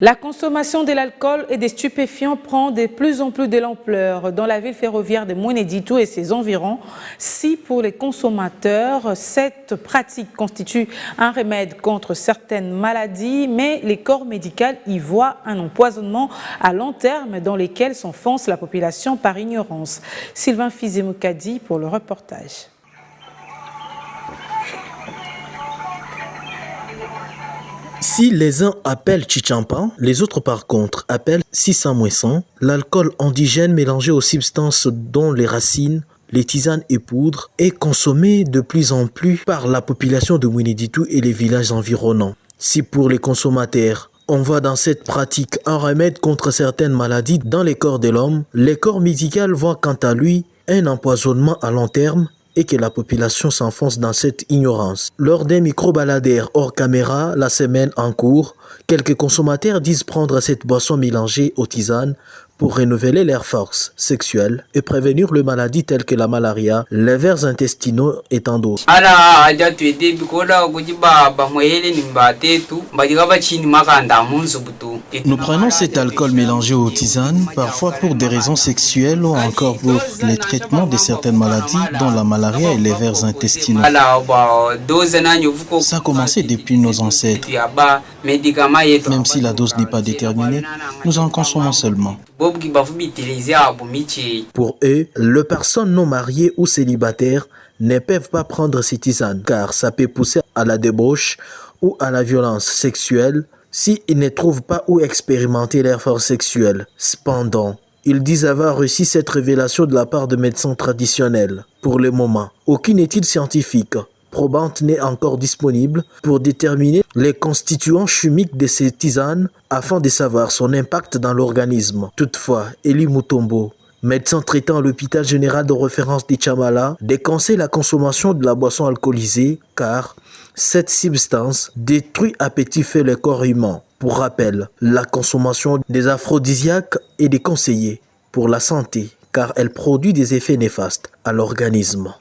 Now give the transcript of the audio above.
La consommation de l'alcool et des stupéfiants prend de plus en plus de l'ampleur dans la ville ferroviaire de Mweneditu et ses environs. Si pour les consommateurs, cette pratique constitue un remède contre certaines maladies, mais les corps médicaux y voient un empoisonnement à long terme dans lequel s'enfonce la population par ignorance. Sylvain Fizemokadi pour le reportage. Si les uns appellent Chichampa, les autres par contre appellent 600-100, l'alcool indigène mélangé aux substances dont les racines, les tisanes et poudres est consommé de plus en plus par la population de Mweneditu et les villages environnants. Si pour les consommateurs, on voit dans cette pratique un remède contre certaines maladies dans les corps de l'homme, les corps médicaux voient quant à lui un empoisonnement à long terme et que la population s'enfonce dans cette ignorance. Lors d'un micro-baladère hors caméra, la semaine en cours, quelques consommateurs disent prendre cette boisson mélangée aux tisanes pour renouveler leurs forces sexuelles et prévenir les maladies telles que la malaria, les vers intestinaux et tant d'autres. Nous prenons cet alcool mélangé aux tisanes, parfois pour des raisons sexuelles ou encore pour les traitements de certaines maladies, dont la malaria et les vers intestinaux. Ça a commencé depuis nos ancêtres. Même si la dose n'est pas déterminée, nous en consommons seulement. Pour eux, les personnes non mariées ou célibataires ne peuvent pas prendre ces tisanes car ça peut pousser à la débauche ou à la violence sexuelle s'ils ne trouvent pas où expérimenter leur force sexuelle. Cependant, ils disent avoir reçu cette révélation de la part de médecins traditionnels. Pour le moment, aucune étude scientifique probante n'est encore disponible pour déterminer les constituants chimiques de ces tisanes afin de savoir son impact dans l'organisme. Toutefois, Eli Mutombo, médecin traitant à l'hôpital général de référence d'Ichamala, déconseille la consommation de la boisson alcoolisée car cette substance détruit à petit feu le corps humain. Pour rappel, la consommation des aphrodisiaques est déconseillée pour la santé car elle produit des effets néfastes à l'organisme.